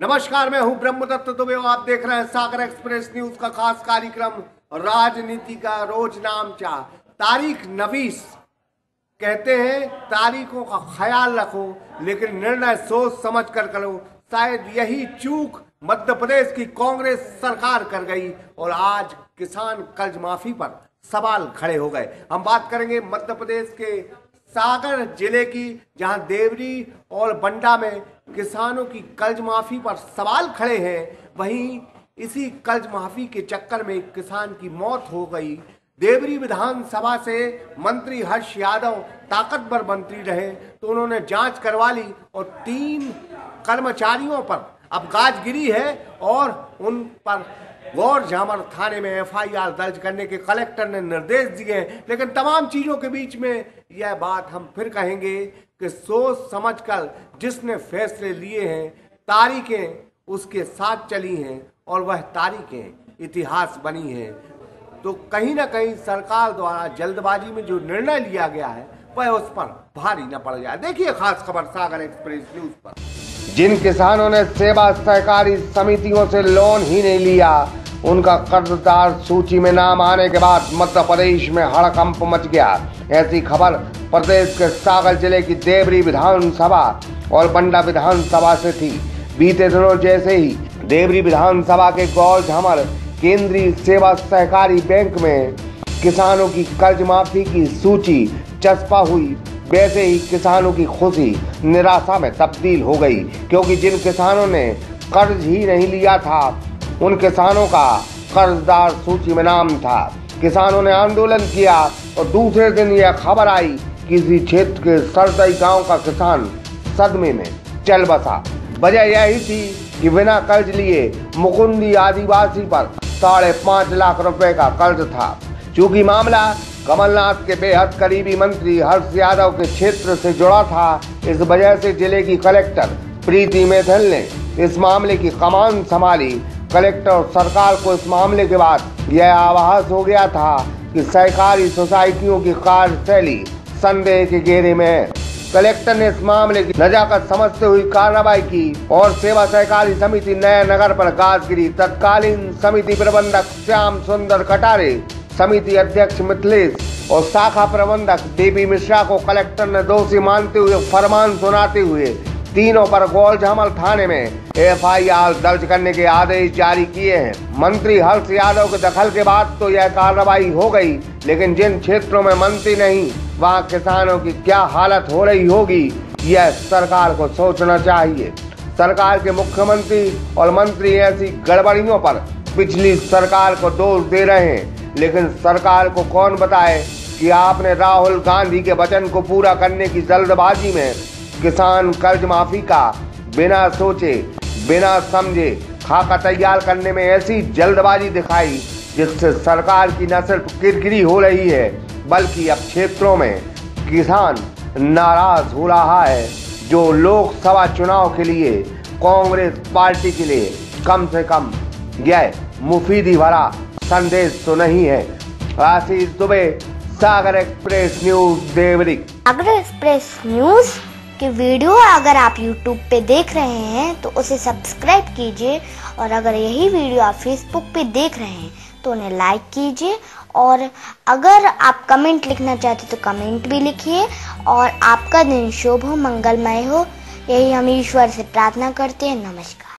नमस्कार, मैं हूं ब्रह्मदत्त दुबे और आप देख रहे हैं सागर एक्सप्रेस न्यूज का खास कार्यक्रम राजनीति का रोज नामचा। तारीख नवीस कहते हैं तारीखों का ख्याल रखो लेकिन निर्णय सोच समझ कर करो। शायद यही चूक मध्य प्रदेश की कांग्रेस सरकार कर गई और आज किसान कर्ज माफी पर सवाल खड़े हो गए। हम बात करेंगे मध्य प्रदेश के सागर जिले की, जहां देवरी और बंडा में किसानों की कर्ज माफी पर सवाल खड़े हैं। वहीं इसी कर्ज माफी के चक्कर में एक किसान की मौत हो गई। देवरी विधानसभा से मंत्री हर्ष यादव ताकतवर मंत्री रहे तो उन्होंने जांच करवा ली और 3 कर्मचारियों पर अब गाज गिरी है और उन पर गौर झामर थाने में एफआईआर दर्ज करने के कलेक्टर ने निर्देश दिए हैं। लेकिन तमाम चीजों के बीच में यह बात हम फिर कहेंगे कि सोच समझकर जिसने फैसले लिए हैं, तारीखें उसके साथ चली हैं और वह तारीखें इतिहास बनी हैं। तो कहीं ना कहीं सरकार द्वारा जल्दबाजी में जो निर्णय लिया गया है वह उस पर भारी न पड़ जाए। देखिए खास खबर सागर एक्सप्रेस न्यूज पर। जिन किसानों ने सेवा सहकारी समितियों से लोन ही नहीं लिया, उनका कर्जदार सूची में नाम आने के बाद मध्य प्रदेश में हड़कंप मच गया। ऐसी खबर प्रदेश के सागर जिले की देवरी विधानसभा और बंडा विधानसभा से थी। बीते दिनों जैसे ही देवरी विधानसभा के गौर झामर केंद्रीय सेवा सहकारी बैंक में किसानों की कर्ज माफी की सूची चस्पा हुई, वैसे ही किसानों की खुशी निराशा में तब्दील हो गई, क्योंकि जिन किसानों ने कर्ज ही नहीं लिया था उन किसानों का कर्जदार सूची में नाम था। किसानों ने आंदोलन किया और दूसरे दिन यह खबर आई कि इसी क्षेत्र के सरदई गांव का किसान सदमे में चल बसा। वजह यही थी कि बिना कर्ज लिए मुकुंदी आदिवासी पर 5.5 लाख रुपए का कर्ज था। चूंकि मामला कमलनाथ के बेहद करीबी मंत्री हर्ष यादव के क्षेत्र से जुड़ा था, इस वजह से जिले की कलेक्टर प्रीति मैथिल ने इस मामले की कमान संभाली। कलेक्टर और सरकार को इस मामले के बाद यह आभास हो गया था कि सहकारी सोसाइटियों की कार्यशैली संदेह के घेरे में है। कलेक्टर ने इस मामले की नजाकत समझते हुए कार्रवाई की और सेवा सहकारी समिति नया नगर पर गाज गिरी। तत्कालीन समिति प्रबंधक श्याम सुंदर कटारे, समिति अध्यक्ष मिथिलेश और शाखा प्रबंधक देवी मिश्रा को कलेक्टर ने दोषी मानते हुए फरमान सुनाते हुए तीनों पर गौर झामर थाने में एफआईआर दर्ज करने के आदेश जारी किए हैं। मंत्री हर्ष यादव के दखल के बाद तो यह कार्रवाई हो गई, लेकिन जिन क्षेत्रों में मंत्री नहीं वहां किसानों की क्या हालत हो रही होगी, यह सरकार को सोचना चाहिए। सरकार के मुख्यमंत्री और मंत्री ऐसी गड़बड़ियों पर पिछली सरकार को दोष दे रहे हैं, लेकिन सरकार को कौन बताए कि आपने राहुल गांधी के वचन को पूरा करने की जल्दबाजी में किसान कर्ज माफी का बिना सोचे बिना समझे खाका तैयार करने में ऐसी जल्दबाजी दिखाई, जिससे सरकार की न सिर्फ किरकिरी हो रही है बल्कि अब क्षेत्रों में किसान नाराज हो रहा है, जो लोकसभा चुनाव के लिए कांग्रेस पार्टी के लिए कम से कम यह मुफीदी भरा संदेश तो नहीं है। आशीष दुबे, सागर एक्सप्रेस न्यूज देवरी। सागर एक्सप्रेस न्यूज की वीडियो अगर आप YouTube पे देख रहे हैं तो उसे सब्सक्राइब कीजिए, और अगर यही वीडियो आप Facebook पे देख रहे हैं तो उन्हें लाइक कीजिए, और अगर आप कमेंट लिखना चाहते तो कमेंट भी लिखिए। और आपका दिन शुभ हो, मंगलमय हो, यही हम ईश्वर से प्रार्थना करते हैं। नमस्कार।